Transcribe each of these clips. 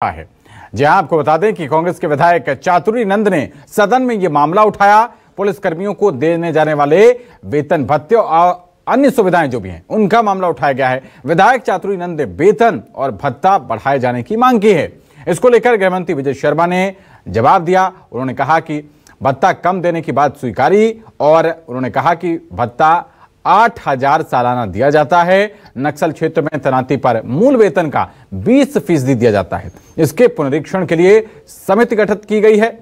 है। जी हां, आपको बता दें कि कांग्रेस के विधायक चातुरी नंद ने सदन में यह मामला उठाया। पुलिस कर्मियों को देने जाने वाले वेतन भत्ते और अन्य सुविधाएं जो भी हैं उनका मामला उठाया गया है। विधायक चातुरी नंद ने वेतन और भत्ता बढ़ाए जाने की मांग की है। इसको लेकर गृहमंत्री विजय शर्मा ने जवाब दिया। उन्होंने कहा कि भत्ता कम देने की बात स्वीकारी और उन्होंने कहा कि भत्ता 8,000 सालाना दिया जाता है। नक्सल क्षेत्र में तैनाती पर मूल वेतन का 20% दिया जाता है। इसके पुनरीक्षण के लिए समिति गठित की गई है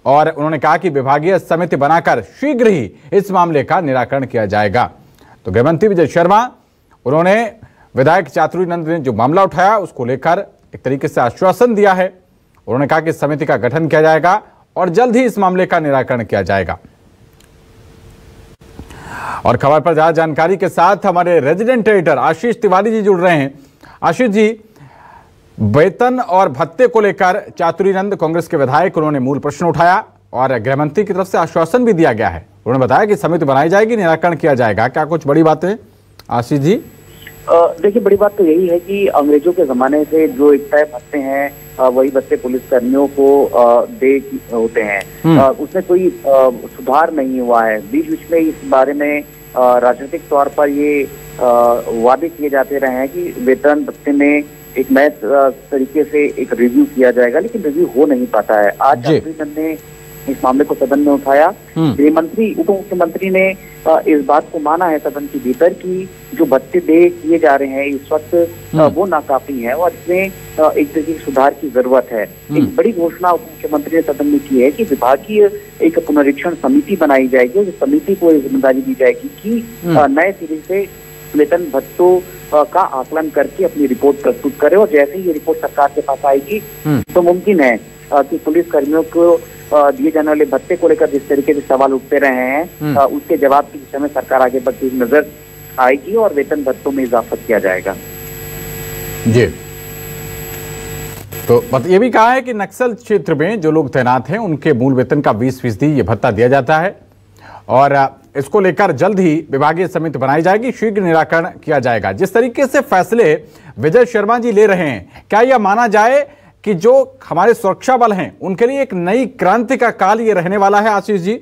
और उन्होंने कहा कि विभागीय समिति बनाकर शीघ्र ही इस मामले का निराकरण किया जाएगा। तो गृहमंत्री विजय शर्मा उन्होंने विधायक चातुरी नंद ने जो मामला उठाया उसको लेकर एक तरीके से आश्वासन दिया है। उन्होंने कहा कि समिति का गठन किया जाएगा और जल्द ही इस मामले का निराकरण किया जाएगा। और खबर पर ज्यादा जानकारी के साथ हमारे रेजिडेंट एडिटर आशीष तिवारी जी जुड़ रहे हैं। आशीष जी, वेतन और भत्ते को लेकर चातुरी नंद कांग्रेस के विधायक उन्होंने मूल प्रश्न उठाया और गृहमंत्री की तरफ से आश्वासन भी दिया गया है। उन्होंने बताया कि समिति बनाई जाएगी, निराकरण किया जाएगा। क्या कुछ बड़ी बातें आशीष जी? देखिए, बड़ी बात तो यही है कि अंग्रेजों के जमाने से जो एक तय भत्ते हैं वही भत्ते पुलिस कर्मियों को दे होते हैं। उसमें कोई सुधार नहीं हुआ है। बीच बीच में इस बारे में राजनीतिक तौर पर ये वादे किए जाते रहे हैं कि वेतन भत्ते में एक नए तरीके से एक रिव्यू किया जाएगा, लेकिन रिव्यू हो नहीं पाता है। आज चातुरी नंद ने इस मामले को सदन में उठाया। गृह मंत्री, उप मुख्यमंत्री ने इस बात को माना है सदन के भीतर कि जो भत्ते किए जा रहे हैं इस वक्त वो नाकाफी है और इसमें एक तरीके की सुधार की जरूरत है। एक बड़ी घोषणा उप मुख्यमंत्री ने सदन में की है कि विभागीय एक पुनरीक्षण समिति बनाई जाएगी और समिति को जिम्मेदारी दी जाएगी कि नए सिरे से वेतन भत्तों का आकलन करके अपनी रिपोर्ट प्रस्तुत करे और जैसे ही ये रिपोर्ट सरकार के पास आएगी तो मुमकिन है कि पुलिस कर्मियों को दिए जाने वाले भत्ते को लेकर जिस तरीके से सवाल उठते रहे हैं उसके जवाब की दिशा में सरकार आगे बढ़ती हुई नजर आएगी और वेतन भत्तों में इजाफा किया जाएगा। जी, तो ये भी कहा है कि नक्सल क्षेत्र में जो लोग तैनात हैं उनके मूल वेतन का 20% ये भत्ता दिया जाता है और इसको लेकर जल्द ही विभागीय समिति बनाई जाएगी, शीघ्र निराकरण किया जाएगा। जिस तरीके से फैसले विजय शर्मा जी ले रहे हैं, क्या यह माना जाए कि जो हमारे सुरक्षा बल हैं उनके लिए एक नई क्रांति का काल ये रहने वाला है? आशीष जी,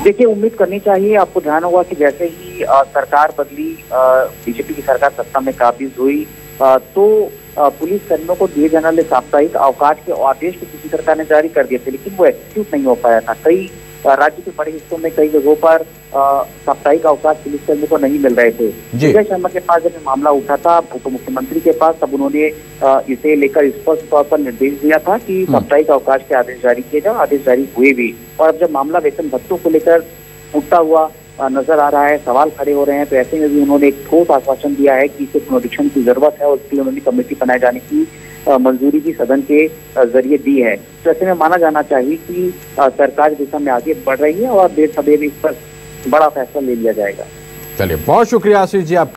देखिए, उम्मीद करनी चाहिए। आपको ध्यान होगा कि जैसे ही सरकार बदली, बीजेपी की सरकार सत्ता में काबिज हुई तो पुलिस कर्मियों को दिए जाने वाले साप्ताहिक अवकाश के आदेश भी किसी सरकार ने जारी कर दिए थे, लेकिन वो एक्सिक्यूट नहीं हो पाया था। कई राज्य के बड़े हिस्सों में कई जगहों पर साप्ताहिक अवकाश पुलिस कर्मियों को नहीं मिल रहे थे। विजय शर्मा के पास जब मामला उठा था उप मुख्यमंत्री के पास, तब उन्होंने इसे लेकर स्पष्ट तौर पर निर्देश दिया था कि साप्ताहिक अवकाश के आदेश जारी किए जाए। आदेश जारी हुए भी और अब जब मामला वेतन भत्तों को लेकर उठता हुआ नजर आ रहा है, सवाल खड़े हो रहे हैं, तो ऐसे में भी उन्होंने एक ठोस आश्वासन दिया है कि इसे पुनरीक्षण की जरूरत है और उसके लिए उन्होंने कमेटी बनाए जाने की मंजूरी भी सदन के जरिए दी है। तो ऐसे में माना जाना चाहिए कि सरकार दिशा में आगे बढ़ रही है और देर सवेर इस पर बड़ा फैसला ले लिया जाएगा। चलिए, बहुत शुक्रिया आशीष जी आप।